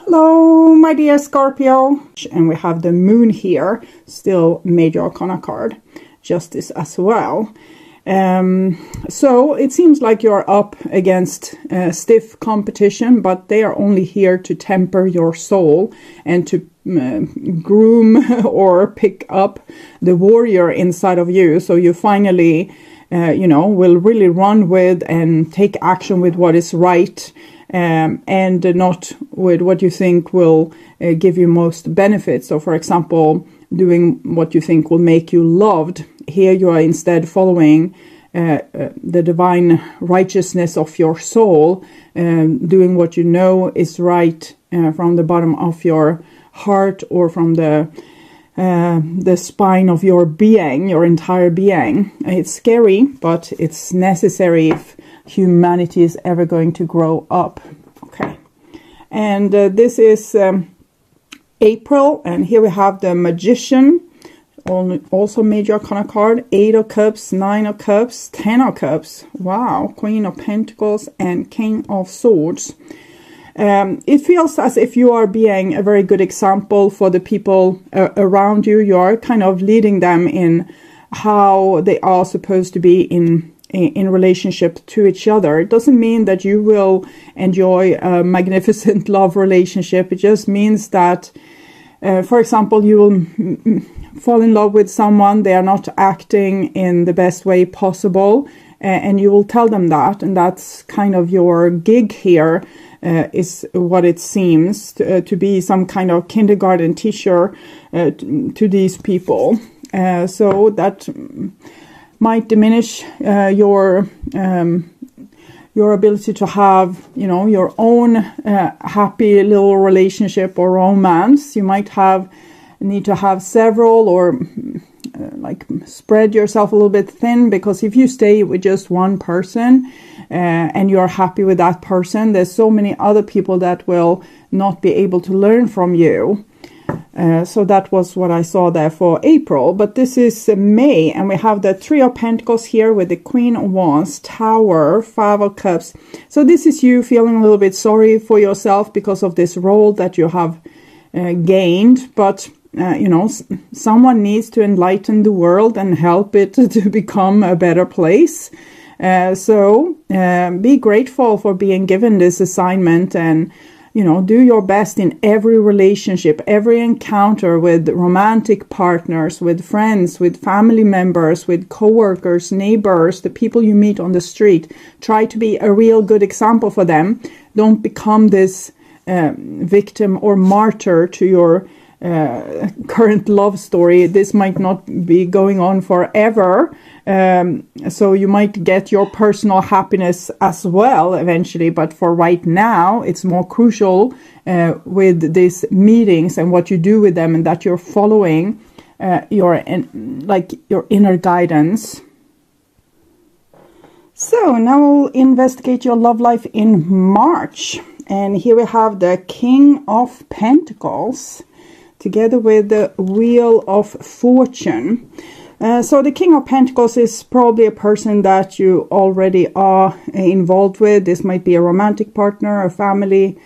Hello, my dear Scorpio. And we have the moon here, still major arcana card, justice as well. So it seems like you're up against stiff competition, but they are only here to temper your soul and to groom or pick up the warrior inside of you. So you finally, will really run with and take action with what is right. And not with what you think will give you most benefits. So, for example, doing what you think will make you loved. Here you are instead following the divine righteousness of your soul, doing what you know is right from the bottom of your heart or from the spine of your being, your entire being. It's scary, but it's necessary if humanity is ever going to grow up. Okay, and this is April, and here we have the Magician, also major arcana card, 8 of Cups, 9 of Cups, 10 of Cups, wow, Queen of Pentacles and King of Swords. It feels as if you are being a very good example for the people around you. You are kind of leading them in how they are supposed to be in relationship to each other. It doesn't mean that you will enjoy a magnificent love relationship. It just means that, for example, you will fall in love with someone. They are not acting in the best way possible, and you will tell them that. And that's kind of your gig here, is what it seems to be some kind of kindergarten teacher to these people. So that might diminish your ability to have, your own happy little relationship or romance. You might need to have several, or spread yourself a little bit thin, because if you stay with just one person and you're happy with that person, there's so many other people that will not be able to learn from you. So that was what I saw there for April. But this is May, and we have the 3 of Pentacles here with the Queen of Wands, Tower, 5 of Cups. So this is you feeling a little bit sorry for yourself because of this role that you have gained. But, someone needs to enlighten the world and help it to become a better place. So be grateful for being given this assignment, and do your best in every relationship, every encounter with romantic partners, with friends, with family members, with coworkers, neighbors, the people you meet on the street. Try to be a real good example for them. Don't become this victim or martyr to your current love story. This might not be going on forever. So you might get your personal happiness as well eventually, but for right now it's more crucial with these meetings and what you do with them, and that you're following your inner guidance. So now we'll investigate your love life in March, and here we have the King of Pentacles together with the Wheel of Fortune. So the King of Pentacles is probably a person that you already are involved with. This might be a romantic partner, a family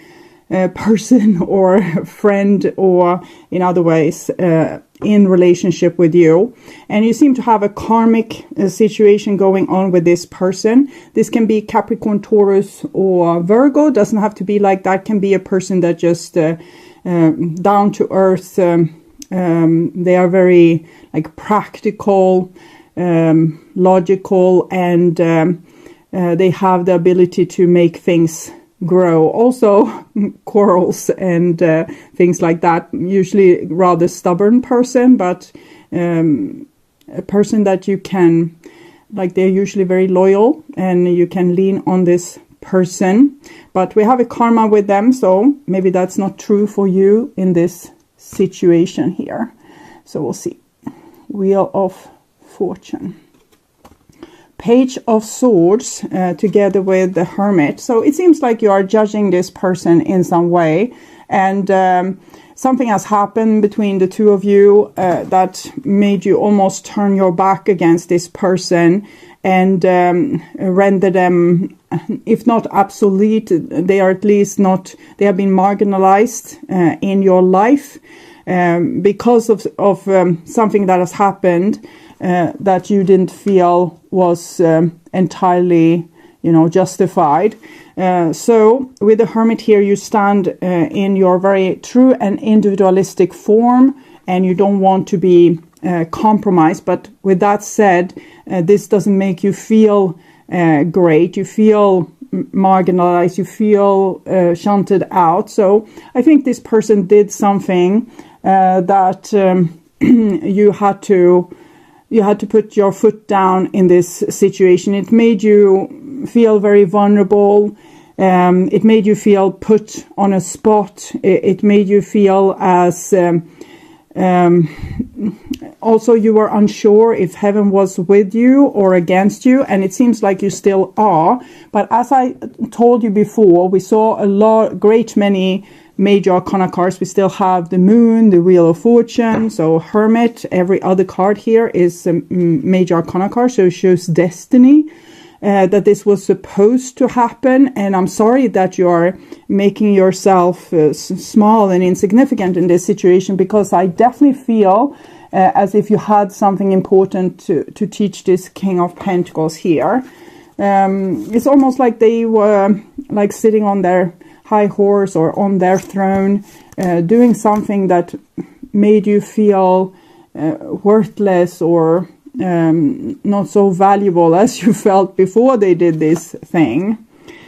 person, or a friend, or in other ways in relationship with you. And you seem to have a karmic situation going on with this person. This can be Capricorn, Taurus, or Virgo. Doesn't have to be like that. Can be a person that just down to earth. They are very practical, logical, and they have the ability to make things grow. Also quarrels and things like that. Usually rather stubborn person, but a person that you can, they're usually very loyal, and you can lean on this person. But we have a karma with them, so maybe that's not true for you in this situation here. So we'll see. Wheel of Fortune, Page of Swords together with the Hermit. So it seems like you are judging this person in some way, and something has happened between the two of you that made you almost turn your back against this person, and render them, if not obsolete, they are at least not, they have been marginalized in your life because of something that has happened that you didn't feel was entirely, justified. So with the Hermit here, you stand in your very true and individualistic form, and you don't want to be compromised. But with that said, this doesn't make you feel great. You feel marginalized. You feel shunted out. So I think this person did something that you had to put your foot down in this situation. It made you feel very vulnerable. It made you feel put on a spot. It made you feel as also you were unsure if heaven was with you or against you, and it seems like you still are. But as I told you before, we saw great many major arcana cards. We still have the Moon, the Wheel of Fortune, so Hermit. Every other card here is a major arcana card, so it shows destiny, that this was supposed to happen. And I'm sorry that you are making yourself small and insignificant in this situation, because I definitely feel as if you had something important to teach this King of Pentacles here. It's almost like they were like sitting on their high horse or on their throne, doing something that made you feel worthless or not so valuable as you felt before they did this thing.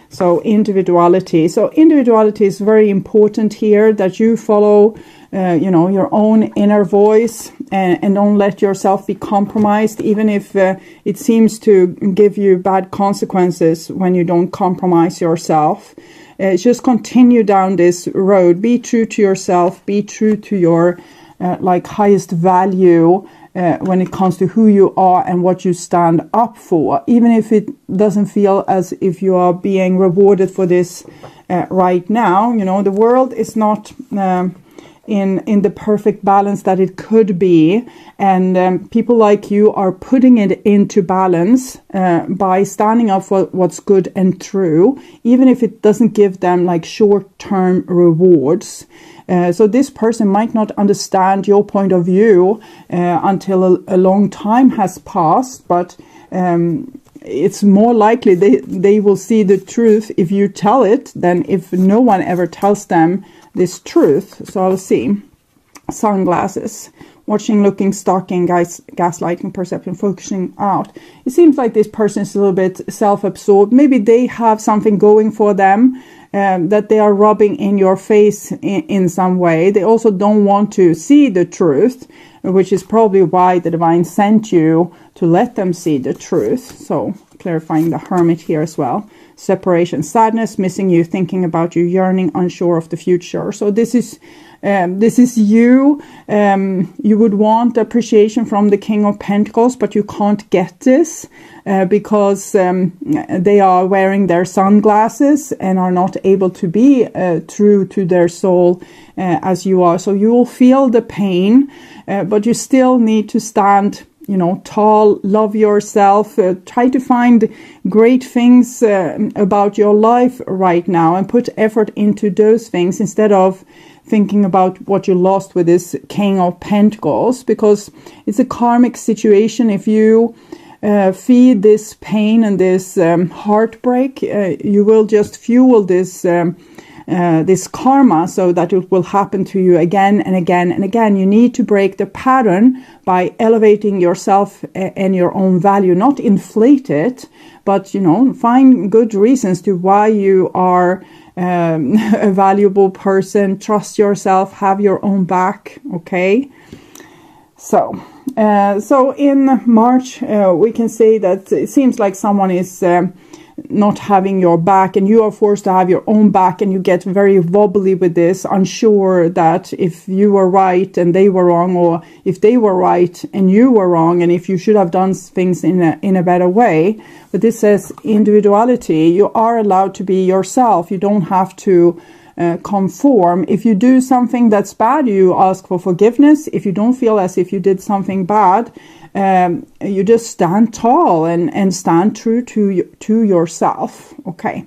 So individuality. So individuality is very important here, that you follow your own inner voice, and don't let yourself be compromised, even if it seems to give you bad consequences when you don't compromise yourself. Just continue down this road. Be true to yourself. Be true to your highest value when it comes to who you are and what you stand up for, even if it doesn't feel as if you are being rewarded for this right now. The world is not in the perfect balance that it could be, and people like you are putting it into balance by standing up for what's good and true, even if it doesn't give them short-term rewards. So this person might not understand your point of view until a long time has passed, but it's more likely they will see the truth if you tell it than if no one ever tells them this truth. So I'll see. Sunglasses. Watching, looking, stalking, gaslighting, perception, focusing out. It seems like this person is a little bit self-absorbed. Maybe they have something going for them that they are rubbing in your face in some way. They also don't want to see the truth, which is probably why the divine sent you to let them see the truth. So clarifying the Hermit here as well. Separation, sadness, missing you, thinking about you, yearning, unsure of the future. So this is you. You would want appreciation from the King of Pentacles, but you can't get this because they are wearing their sunglasses and are not able to be true to their soul as you are. So you will feel the pain, but you still need to stand tall, love yourself, try to find great things about your life right now and put effort into those things instead of thinking about what you lost with this King of Pentacles, because it's a karmic situation. If you feed this pain and this heartbreak, you will just fuel this karma, so that it will happen to you again and again and again. You need to break the pattern by elevating yourself and your own value, not inflate it, but find good reasons to why you are a valuable person. Trust yourself, have your own back. Okay, so in March we can say that it seems like someone is not having your back, and you are forced to have your own back, and you get very wobbly with this, unsure that if you were right and they were wrong, or if they were right and you were wrong, and if you should have done things in a better way. But this says individuality. You are allowed to be yourself. You don't have to conform. If you do something that's bad, you ask for forgiveness. If you don't feel as if you did something bad, you just stand tall and stand true to yourself. Okay,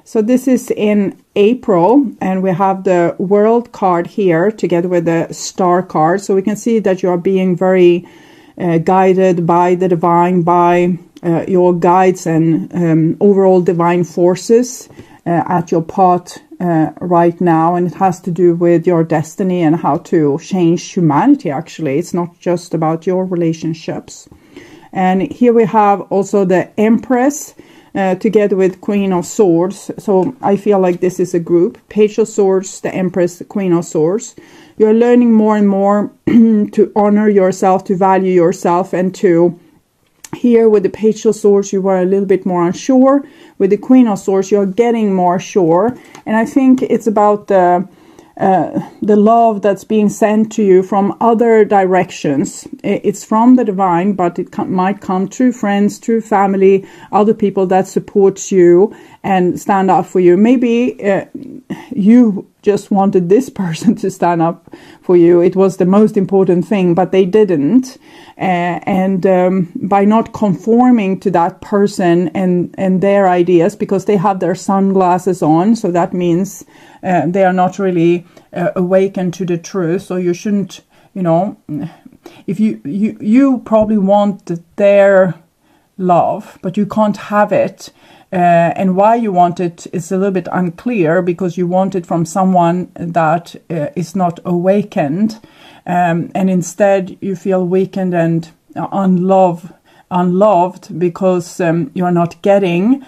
so this is in April, and we have the World card here together with the Star card. So we can see that you are being very guided by the divine, by your guides and overall divine forces at your path right now, and it has to do with your destiny and how to change humanity. Actually, it's not just about your relationships. And here we have also the Empress together with Queen of Swords. So I feel like this is a group. Page of Swords, the Empress, the Queen of Swords. You're learning more and more to honor yourself, to value yourself, and to, here with the Page of Swords, you were a little bit more unsure. With the Queen of Swords, you're getting more sure. And I think it's about the love that's being sent to you from other directions. It's from the divine, but it might come through friends, through family, other people that support you and stand up for you. Maybe you just wanted this person to stand up for you. It was the most important thing, but they didn't. And by not conforming to that person and their ideas, because they have their sunglasses on, so that means they are not really awakened to the truth. So you shouldn't, if you probably want their love, but you can't have it. And why you want it is a little bit unclear, because you want it from someone that is not awakened, and instead you feel weakened and unloved because you're not getting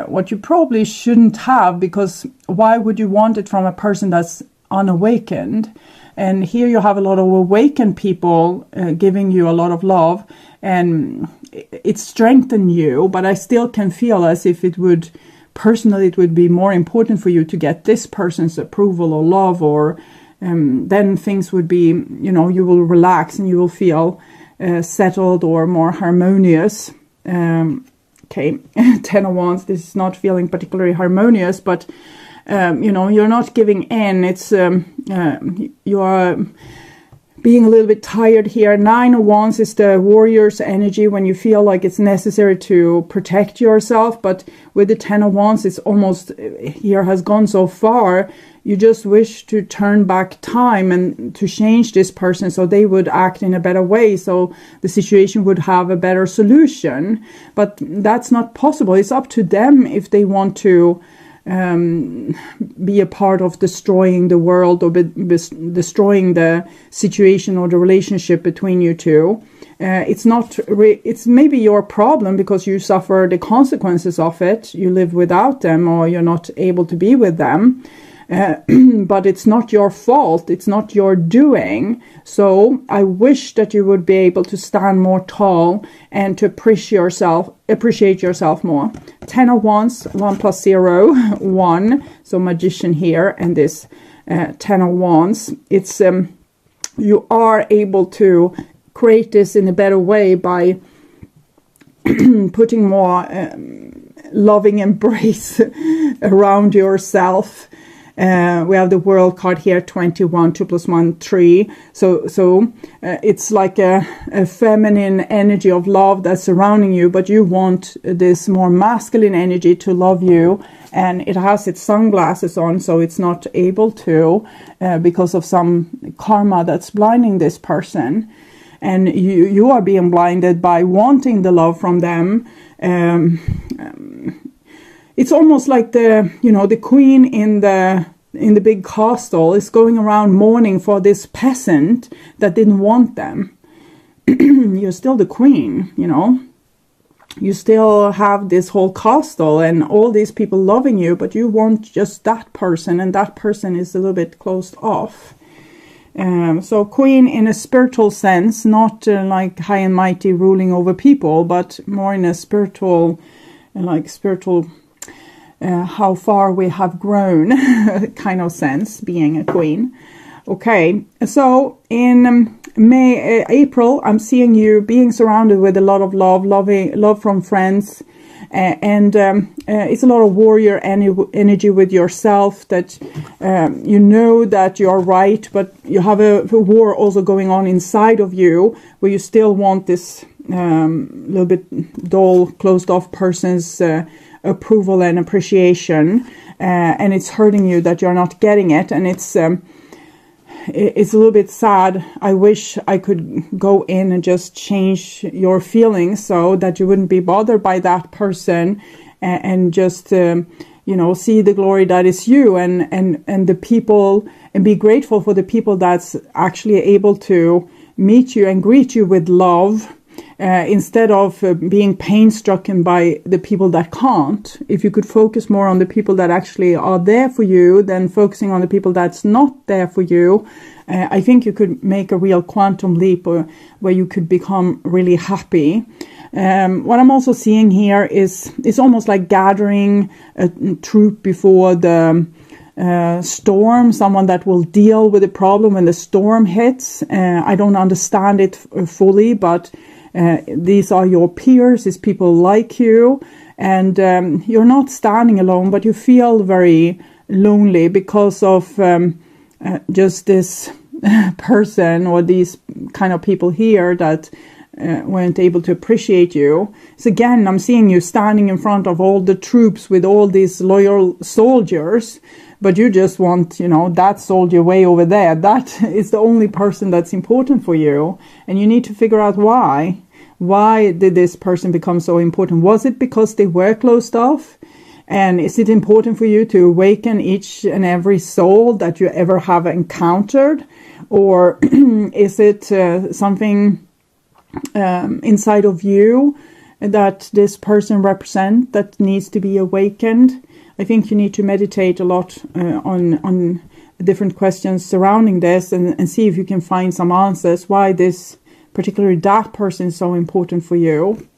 what you probably shouldn't have, because why would you want it from a person that's unawakened? And here you have a lot of awakened people giving you a lot of love, and it strengthens you, but I still can feel as if it would be more important for you to get this person's approval or love, or then things would be, you will relax and you will feel settled or more harmonious. Okay, 10 of Wands, this is not feeling particularly harmonious, but you're not giving in. It's you are being a little bit tired here. 9 of Wands is the warrior's energy, when you feel like it's necessary to protect yourself. But with the 10 of Wands, it's almost here has gone so far. You just wish to turn back time and to change this person so they would act in a better way, so the situation would have a better solution. But that's not possible. It's up to them if they want to be a part of destroying the world, or destroying the situation or the relationship between you two. It's maybe your problem because you suffer the consequences of it. You live without them, or you're not able to be with them. But it's not your fault. It's not your doing. So I wish that you would be able to stand more tall and to appreciate yourself more. 10 of Wands, 1 plus 0, 1. So Magician here, and this 10 of Wands. It's you are able to create this in a better way by putting more loving embrace around yourself. We have the World card here, 21, 2 plus 1, 3. So it's like a feminine energy of love that's surrounding you, but you want this more masculine energy to love you, and it has its sunglasses on, so it's not able to because of some karma that's blinding this person. And you are being blinded by wanting the love from them. It's almost like the queen in the big castle is going around mourning for this peasant that didn't want them. You're still the queen, You still have this whole castle and all these people loving you, but you want just that person, and that person is a little bit closed off. So queen in a spiritual sense, not like high and mighty ruling over people, but more in a spiritual, how far we have grown kind of sense, being a queen. Okay, so in April, I'm seeing you being surrounded with a lot of love from friends, It's a lot of warrior energy with yourself, that you know that you're right, but you have a war also going on inside of you, where you still want this little bit dull, closed off person's approval and appreciation, and it's hurting you that you're not getting it, and it's a little bit sad. I wish I could go in and just change your feelings so that you wouldn't be bothered by that person, and just see the glory that is you, and the people, and be grateful for the people that's actually able to meet you and greet you with love, instead of being pain-stricken by the people that can't. If you could focus more on the people that actually are there for you than focusing on the people that's not there for you, I think you could make a real quantum leap where you could become really happy. What I'm also seeing here is it's almost like gathering a troop before the storm, someone that will deal with the problem when the storm hits. I don't understand it fully, but these are your peers, these people like you, and you're not standing alone, but you feel very lonely because of just this person or these kind of people here that weren't able to appreciate you. So again, I'm seeing you standing in front of all the troops with all these loyal soldiers, but you just want, that soldier way over there. That is the only person that's important for you. And you need to figure out why. Why did this person become so important? Was it because they were closed off? And is it important for you to awaken each and every soul that you ever have encountered? Or is it something inside of you that this person represents that needs to be awakened? I think you need to meditate a lot on different questions surrounding this, and see if you can find some answers why this particularly that person is so important for you.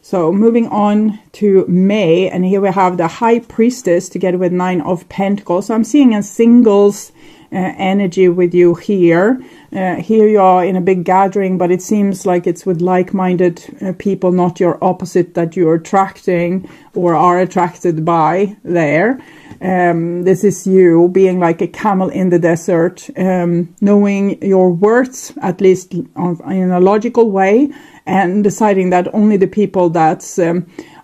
So moving on to May, and here we have the High Priestess together with 9 of Pentacles. So I'm seeing a singles energy with you here. Here you are in a big gathering, but it seems like it's with like-minded people, not your opposite that you're attracting or are attracted by there. This is you being like a camel in the desert, knowing your worth, at least in a logical way, and deciding that only the people that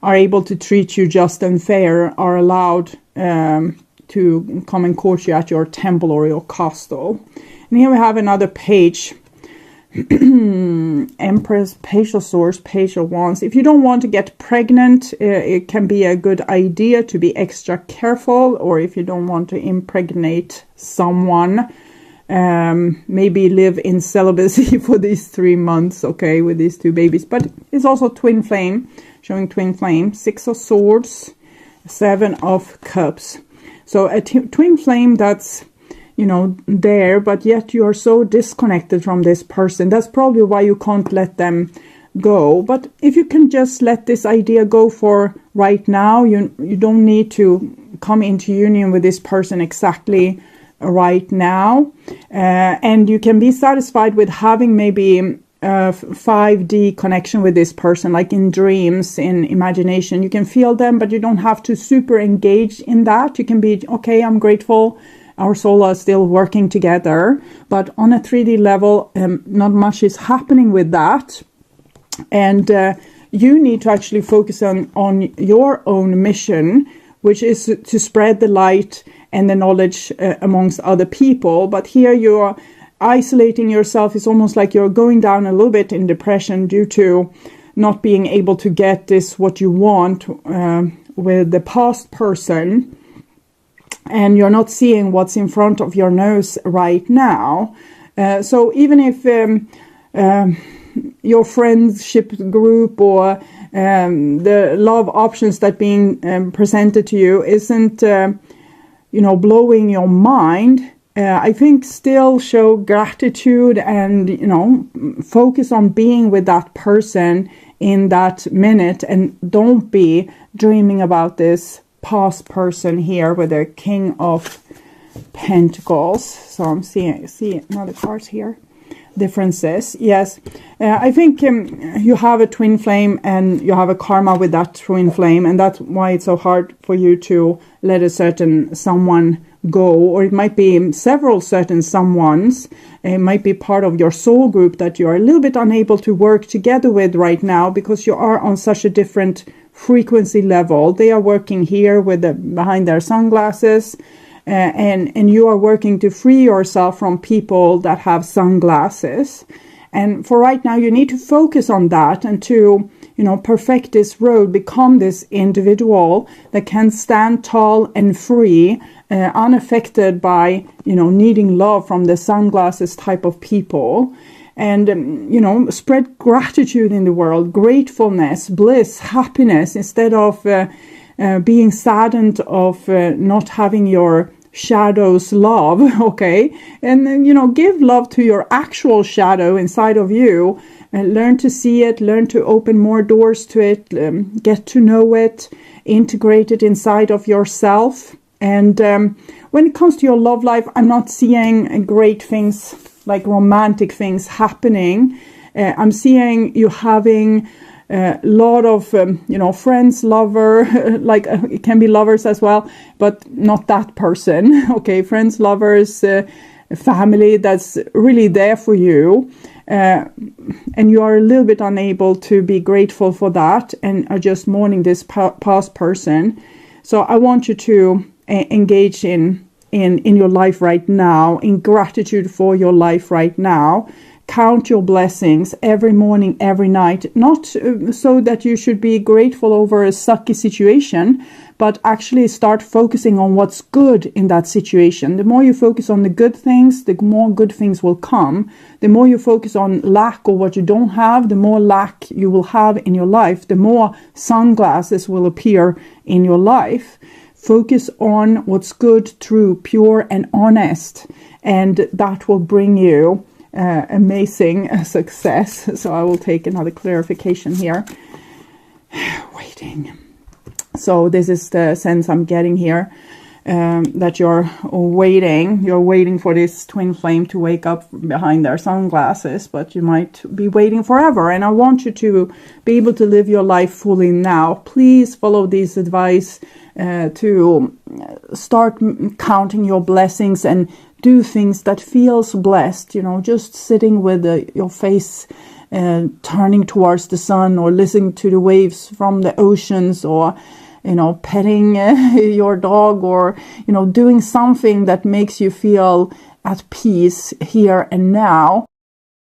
are able to treat you just and fair are allowed to come and court you at your temple or your castle. And here we have another page. Empress, Page of Swords, Page of Wands. If you don't want to get pregnant, it can be a good idea to be extra careful. Or if you don't want to impregnate someone, maybe live in celibacy for these 3 months, okay, with these 2 babies. But it's also twin flame, showing twin flame. 6 of Swords, 7 of Cups. So a twin flame that's, there, but yet you are so disconnected from this person. That's probably why you can't let them go. But if you can just let this idea go for right now, you don't need to come into union with this person exactly right now. And you can be satisfied with having maybe a 5D connection with this person, like in dreams, in imagination. You can feel them, but you don't have to super engage in that. You can be, okay, I'm grateful. Our souls are still working together, but on a 3D level, not much is happening with that. And you need to actually focus on your own mission, which is to spread the light and the knowledge amongst other people. But here you're isolating yourself. It's almost like you're going down a little bit in depression due to not being able to get this, what you want, with the past person. And you're not seeing what's in front of your nose right now. So even if your friendship group or the love options that being presented to you isn't, blowing your mind, I think still show gratitude and, focus on being with that person in that minute, and don't be dreaming about this past person here with the King of Pentacles. So I'm seeing another card here. differences. Yes, I think you have a twin flame and you have a karma with that twin flame, and that's why it's so hard for you to let a certain someone go, or it might be several certain someones. It might be part of your soul group that you are a little bit unable to work together with right now because you are on such a different frequency level. They are working here with behind their sunglasses, and you are working to free yourself from people that have sunglasses. And for right now, you need to focus on that and to, perfect this road, become this individual that can stand tall and free, unaffected by, needing love from the sunglasses type of people. And, spread gratitude in the world, gratefulness, bliss, happiness, instead of being saddened of not having your shadow's love, okay? And then, give love to your actual shadow inside of you, and learn to see it, learn to open more doors to it, get to know it, integrate it inside of yourself. And when it comes to your love life, I'm not seeing great things, like romantic things happening. I'm seeing you having a lot of, friends, lover, like it can be lovers as well, but not that person. Okay, friends, lovers, family that's really there for you. And you are a little bit unable to be grateful for that and are just mourning this past person. So I want you to engage in your life right now, in gratitude for your life right now. Count your blessings every morning, every night, not so that you should be grateful over a sucky situation, but actually start focusing on what's good in that situation. The more you focus on the good things, the more good things will come. The more you focus on lack or what you don't have, the more lack you will have in your life, the more sunglasses will appear in your life. Focus on what's good, true, pure, and honest, and that will bring you amazing success. So I will take another clarification here. Waiting. So this is the sense I'm getting here, that you're waiting for this twin flame to wake up behind their sunglasses, but you might be waiting forever. And I want you to be able to live your life fully now. Please follow this advice to start counting your blessings and do things that feels blessed, just sitting with your face turning towards the sun, or listening to the waves from the oceans, or petting your dog, or doing something that makes you feel at peace here and now.